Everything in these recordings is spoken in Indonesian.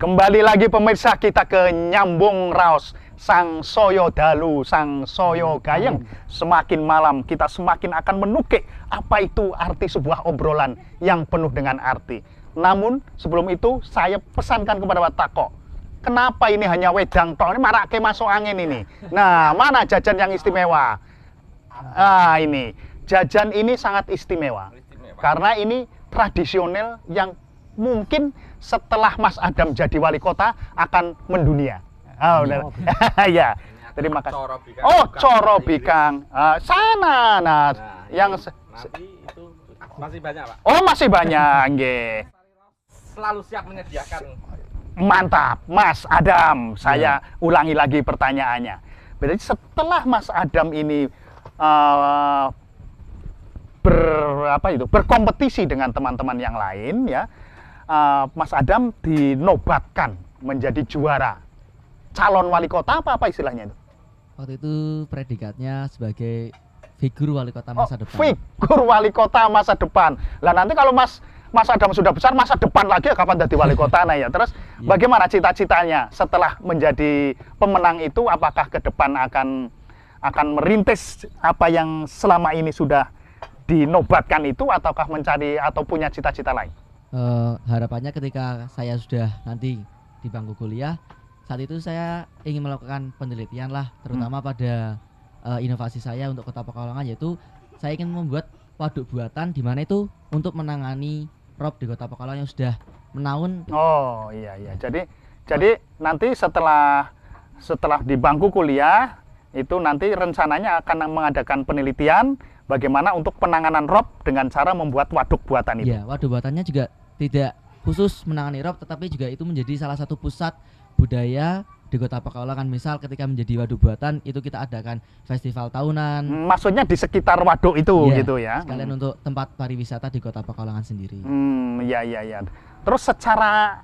Kembali lagi pemirsa, kita ke Nyambung Raos, sang soyo dalu, sang soyo gayeng. Semakin malam kita semakin akan menukik apa itu arti sebuah obrolan yang penuh dengan arti. Namun sebelum itu saya pesankan kepada Pak Tako, kenapa ini hanya wedang tok? Ini marake masuk angin ini. Nah, mana jajan yang istimewa? Ah, ini jajan ini sangat istimewa karena ini tradisional yang mungkin setelah Mas Adam jadi wali kota akan mendunia. Oh, udah. Ya. Terima kasih. Oh, Coro Bikang. Sana. Nah, yang nanti itu masih banyak, Pak. Oh, masih banyak, nggih. Selalu siap menyediakan. Mantap, Mas Adam. Saya ulangi lagi pertanyaannya. Berarti setelah Mas Adam ini berkompetisi dengan teman-teman yang lain, ya, Mas Adam dinobatkan menjadi juara calon wali kota apa istilahnya itu? Waktu itu predikatnya sebagai figur wali kota masa depan. Figur wali kota masa depan. Lah nanti kalau Mas Adam sudah besar, masa depan lagi kapan jadi wali kota? Nah ya, terus bagaimana cita-citanya setelah menjadi pemenang itu? Apakah ke depan akan merintis apa yang selama ini sudah dinobatkan itu, ataukah mencari atau punya cita-cita lain? Harapannya ketika saya sudah nanti di bangku kuliah, saat itu saya ingin melakukan penelitian lah, terutama pada inovasi saya untuk Kota Pekalongan, yaitu saya ingin membuat waduk buatan di mana itu untuk menangani rob di Kota Pekalongan yang sudah menaun. Oh iya. Jadi nanti setelah di bangku kuliah itu nanti rencananya akan mengadakan penelitian bagaimana untuk penanganan rob dengan cara membuat waduk buatan itu. Iya, waduk buatannya juga tidak khusus menangani rob, tetapi juga itu menjadi salah satu pusat budaya di Kota Pekalongan. Misal ketika menjadi waduk buatan itu kita adakan festival tahunan. Maksudnya di sekitar waduk itu gitu ya. Sekalian untuk tempat pariwisata di Kota Pekalongan sendiri. Iya. Terus secara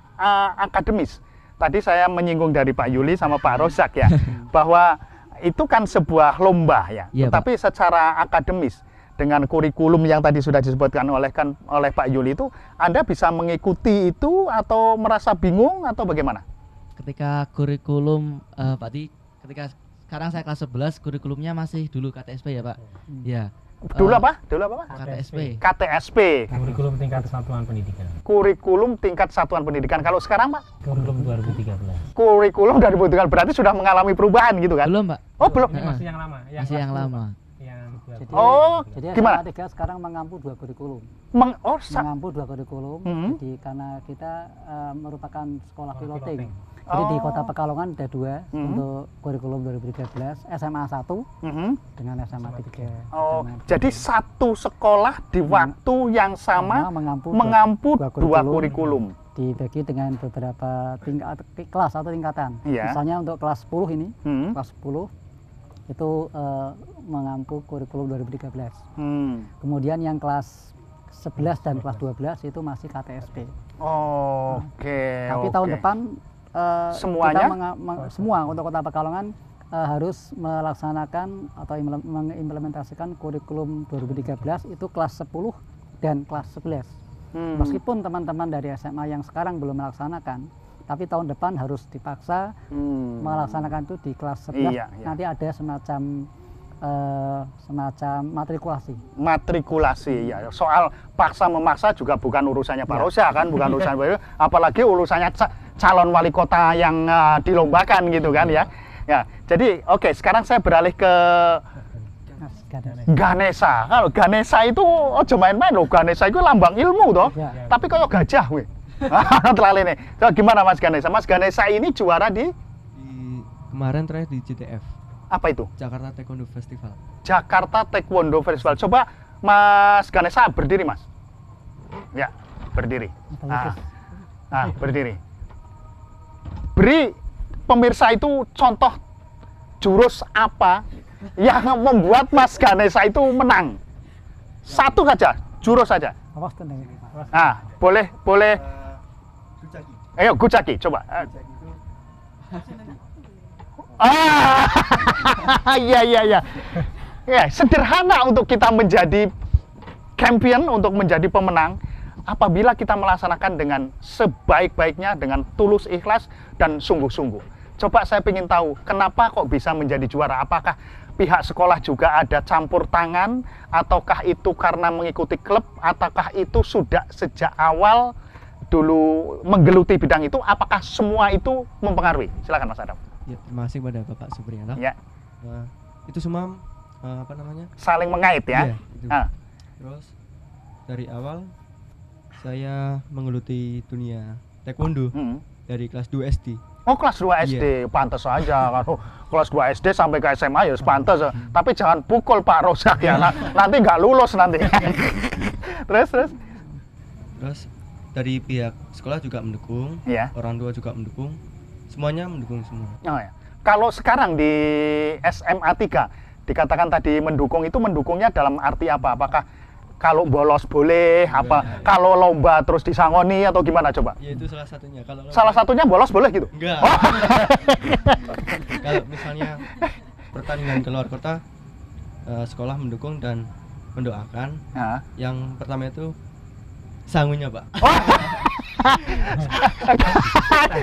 akademis, tadi saya menyinggung dari Pak Yuli sama Pak Rozak ya, bahwa itu kan sebuah lomba ya. Tapi secara akademis dengan kurikulum yang tadi sudah disebutkan oleh Pak Yuli itu, Anda bisa mengikuti itu atau merasa bingung atau bagaimana? Ketika kurikulum Pak Di, ketika sekarang saya kelas 11, kurikulumnya masih dulu KTSP ya Pak. Ya. Dulu apa Pak? KTSP. Kurikulum tingkat satuan pendidikan. Kurikulum tingkat satuan pendidikan. Kalau sekarang Pak? Kurikulum 2013. Kurikulum 2013 berarti sudah mengalami perubahan gitu kan? Belum Pak. Oh belum. Masih yang lama. Masih yang lama. Jadi gimana? SMA 3 sekarang mengampu 2 kurikulum. Mengampu 2 kurikulum. Jadi karena kita merupakan sekolah piloting. Jadi di Kota Pekalongan ada 2 untuk kurikulum 2013, SMA 1 dengan SMA 3. Jadi satu sekolah di waktu yang sama mengampu 2 kurikulum. Dibagi dengan beberapa kelas atau tingkatan. Misalnya untuk kelas 10 ini, kelas 10 itu mengampu kurikulum 2013. Kemudian yang kelas 11 dan kelas 12 itu masih KTSP. Tapi tahun depan semuanya semua untuk Kota Pekalongan harus melaksanakan atau mengimplementasikan kurikulum 2013 itu kelas 10 dan kelas 11. Meskipun teman-teman dari SMA yang sekarang belum melaksanakan, tapi tahun depan harus dipaksa melaksanakan itu di kelas 11. Nanti ada semacam matrikulasi ya. Soal paksa memaksa juga bukan urusannya Pak Rosa kan, bukan urusan apalagi urusannya calon wali kota yang dilombakan gitu kan ya. Jadi sekarang saya beralih ke Ganesha. Kalau Ganesha itu ojo main-main loh. Ganesha itu lambang ilmu toh. Tapi kayak gajah weh. Terlalu nih. So, gimana Mas Ganesha? Mas Ganesha ini juara di kemarin terakhir di JTF. Apa itu? Jakarta Taekwondo Festival. Jakarta Taekwondo Festival. Coba Mas Ganesha berdiri Mas. Ya, berdiri. Berdiri. Beri pemirsa itu contoh jurus apa yang membuat Mas Ganesha itu menang. Satu saja, jurus saja. Boleh. Ayo, Gucaki, coba. Iya. Ya, sederhana untuk kita menjadi champion, untuk menjadi pemenang. apabila kita melaksanakan dengan sebaik-baiknya, dengan tulus ikhlas dan sungguh-sungguh. Coba saya ingin tahu, kenapa kok bisa menjadi juara? Apakah pihak sekolah juga ada campur tangan, ataukah itu karena mengikuti klub, ataukah itu sudah sejak awal dulu menggeluti bidang itu? Apakah semua itu mempengaruhi? Silakan Mas Adam. Ya, terima kasih kepada Bapak Supriyanto. Ya, Itu semua apa namanya? saling mengait ya. Iya, itu. Ah. Terus dari awal saya menggeluti dunia taekwondo dari kelas 2 SD. Oh, kelas 2 SD, pantas saja. Kalau kelas 2 SD sampai ke SMA ya pantas. Tapi jangan pukul Pak Rozak ya. Nanti nggak lulus nanti. Terus. Terus dari pihak sekolah juga mendukung, Iya. orang tua juga mendukung, semuanya mendukung semua. Oh, ya. Kalau sekarang di SMA 3 dikatakan tadi mendukung, itu mendukungnya dalam arti apa? Apakah kalau bolos boleh, apa kalau lomba terus disangoni atau gimana coba? Ya itu salah satunya. Kalau Salah satunya bolos boleh gitu? enggak. Oh. Kalau misalnya pertandingan ke luar kota, sekolah mendukung dan mendoakan. Nah. Yang pertama itu sangunya, Pak.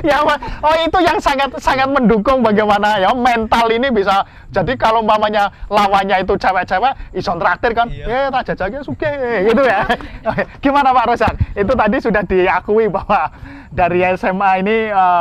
Ya, oh itu yang sangat mendukung bagaimana ya mental ini bisa. Jadi kalau umpamanya lawannya itu cewek-cewek, ison traktir kan, Iya. tak jajake sugih gitu ya. Gimana Pak Rozak? Itu tadi sudah diakui bahwa dari SMA ini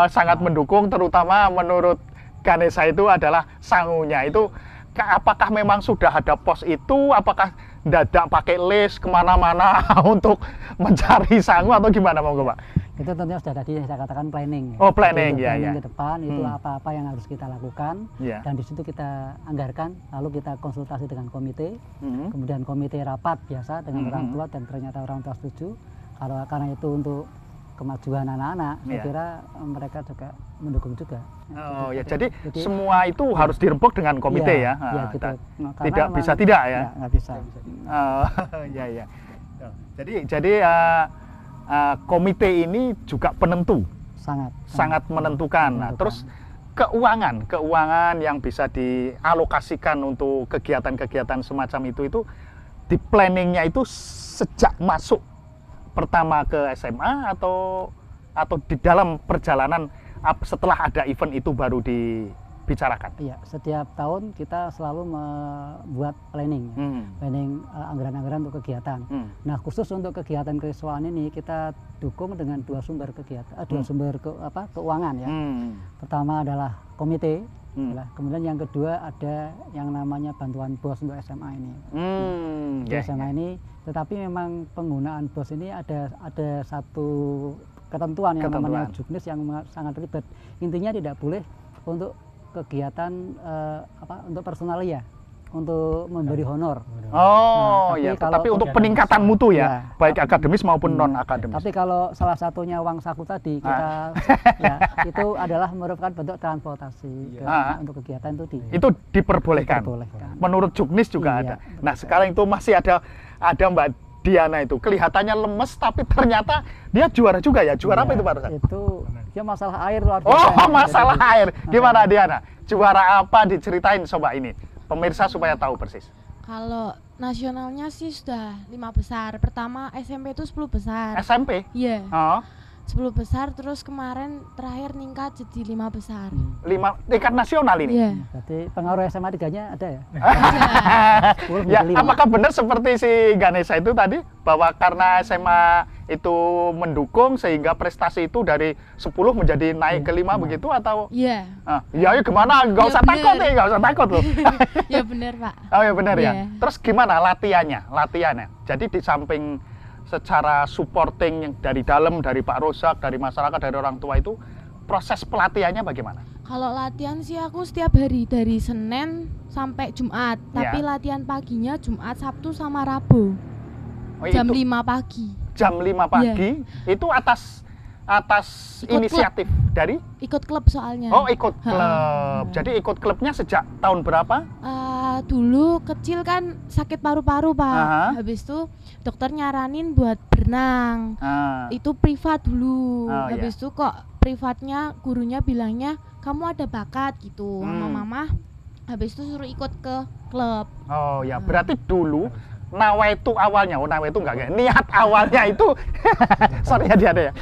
sangat mendukung, terutama menurut Ganesha itu adalah sangunya. Itu apakah memang sudah ada pos itu? Apakah dadak pakai les kemana-mana untuk mencari sangu atau gimana monggo Pak? Itu tentunya sudah tadi saya katakan planning. Oh, planning, Itu ya, planning ya. ke depan itu apa-apa yang harus kita lakukan, Ya. dan di situ kita anggarkan, lalu kita konsultasi dengan komite, Mhm. kemudian komite rapat biasa dengan orang tua, dan ternyata orang tua setuju. Karena itu untuk kemajuan anak-anak, saya Ya. kira mereka juga mendukung juga. Oh ya, jadi Jadi- semua itu harus dirembuk dengan komite ya. Iya, gitu. Tak- Nah, karena tidak memang- bisa tidak ya. Nggak bisa. Oh, ya. Jadi komite ini juga penentu, sangat menentukan. Nah, terus keuangan yang bisa dialokasikan untuk kegiatan-kegiatan semacam itu di planningnya itu sejak masuk pertama ke SMA atau di dalam perjalanan setelah ada event itu baru dibicarakan. Iya, setiap tahun kita selalu membuat planning, planning anggaran-anggaran untuk kegiatan. Nah, khusus untuk kegiatan keiswaan ini kita dukung dengan dua sumber kegiatan, sumber keuangan ya. Pertama adalah komite, kemudian yang kedua ada yang namanya bantuan BOS untuk SMA ini. Untuk SMA ini, tetapi memang penggunaan BOS ini ada satu ketentuan yang namanya juknis yang sangat ribet. Intinya tidak boleh untuk kegiatan untuk personalia, untuk memberi honor. Oh, tapi ya, kalau tetapi untuk kegiatan peningkatan mutu ya, ya, baik akademis maupun non akademis. Tapi kalau salah satunya uang saku tadi kita ya, itu adalah merupakan bentuk transportasi untuk kegiatan Itu diperbolehkan. diperbolehkan. Menurut juknis juga Iya, ada. betul. Nah, sekarang itu masih ada Mbak Diana itu kelihatannya lemes tapi ternyata dia juara juga ya. Juara apa Ya, itu Pak Rozak? Itu ya masalah air luar biasa. Oh, ya. masalah Jadi, air. Gimana Diana? Juara apa diceritain coba ini. Pemirsa supaya tahu persis. Kalau nasionalnya sih sudah 5 besar. Pertama SMP itu 10 besar. SMP? Iya, Oh, 10 besar, terus kemarin terakhir ningkat jadi 5 besar. 5 tingkat nasional ini. Iya. Berarti pengaruh SMA 3-nya ada ya? 10 Ya, menjadi 5. apakah benar seperti si Ganesha itu tadi bahwa karena SMA itu mendukung sehingga prestasi itu dari 10 menjadi naik ke 5 begitu atau Iya. ya gimana? Nggak Ya, usah bener. takut nih, nggak usah takut loh. Ya benar, Pak. Oh ya benar ya. Iya. Terus gimana latihannya? Jadi di samping secara supporting yang dari dalam, dari Pak Rozak, dari masyarakat, dari orang tua itu, proses pelatihannya bagaimana? Kalau latihan sih aku setiap hari dari Senin sampai Jumat. Tapi latihan paginya Jumat, Sabtu sama Rabu. Oh, Jam itu 5 pagi. jam 5 pagi itu atas Ikut inisiatif dari Ikut klub soalnya. Oh, ikut klub. Jadi ikut klubnya sejak tahun berapa? Dulu kecil kan sakit paru-paru, Pak. Aha. Habis itu dokter nyaranin buat berenang. Itu privat dulu. Oh, Habis itu kok privatnya gurunya bilangnya kamu ada bakat gitu sama mama. Habis itu suruh ikut ke klub. Oh ya, berarti dulu nawaitu awalnya, nawaitu enggak, niat awalnya itu, sorry ya Diana ya.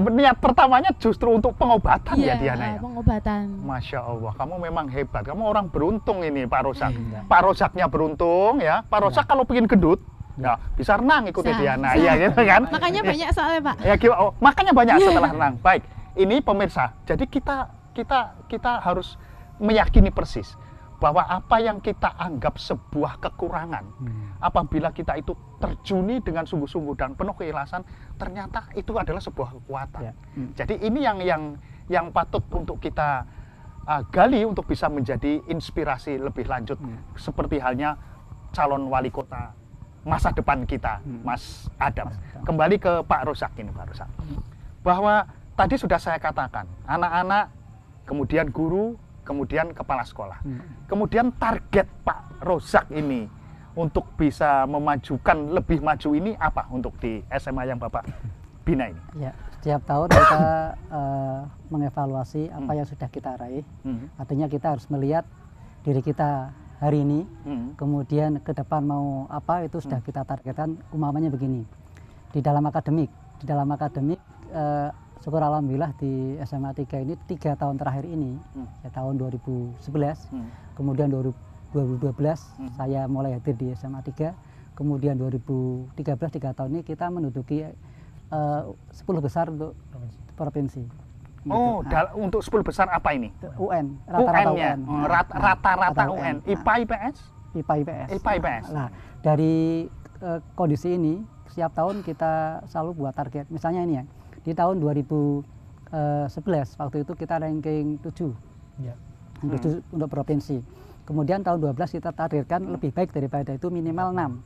Niat pertamanya justru untuk pengobatan ya Diana ya. Pengobatan. Masya Allah, kamu memang hebat. Kamu orang beruntung ini Pak Rosak. Pak Rosaknya beruntung ya. Pak Rosak kalau pengen gendut, ya bisa renang ikuti Diana, ya gitu kan. Makanya banyak soalnya Pak. Ya, makanya banyak setelah renang. Baik, ini pemirsa. Jadi kita harus meyakini persis bahwa apa yang kita anggap sebuah kekurangan, apabila kita itu terjuni dengan sungguh-sungguh dan penuh keikhlasan, ternyata itu adalah sebuah kekuatan. Jadi ini yang patut untuk kita gali untuk bisa menjadi inspirasi lebih lanjut, seperti halnya calon wali kota masa depan kita, Mas Adam. Kembali ke Pak Rosak ini, Pak Rosak. Bahwa tadi sudah saya katakan, anak-anak, kemudian guru, kemudian kepala sekolah. Kemudian target Pak Rosak ini untuk bisa memajukan lebih maju ini apa untuk di SMA yang Bapak bina ini? Ya, setiap tahun kita mengevaluasi apa yang sudah kita raih. Artinya kita harus melihat diri kita hari ini, kemudian ke depan mau apa itu sudah kita targetkan. Umpamanya begini, di dalam akademik syukur alhamdulillah di SMA 3 ini 3 tahun terakhir ini, ya tahun 2011, kemudian 2012 saya mulai hadir di SMA 3, kemudian 2013 3 tahun ini kita menduduki 10 besar untuk provinsi. Oh, untuk 10 besar apa ini? UN, rata-rata UN. Rata-rata UN. IPA IPS? IPA IPS. IPA IPS. Nah, dari kondisi ini setiap tahun kita selalu buat target. Misalnya ini ya, di tahun 2011 waktu itu kita ranking 7. Ya. 7 untuk provinsi. Kemudian tahun 12 kita targetkan lebih baik daripada itu minimal 6.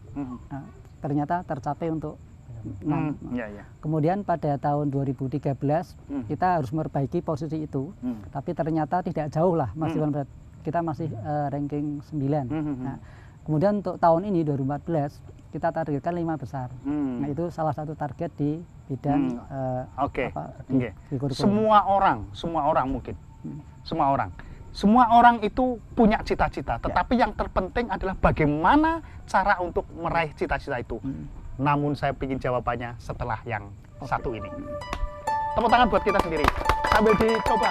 Nah, ternyata tercapai untuk 6. Kemudian pada tahun 2013 kita harus memperbaiki posisi itu, tapi ternyata tidak jauh lah, kita masih ranking 9. Nah, kemudian untuk tahun ini 2014 kita targetkan 5 besar. Nah, itu salah satu target di bidang di kurikulum. Semua orang mungkin. Semua orang itu punya cita-cita, tetapi yang terpenting adalah bagaimana cara untuk meraih cita-cita itu. Namun saya ingin jawabannya setelah yang satu ini. Tepuk tangan buat kita sendiri sambil dicoba.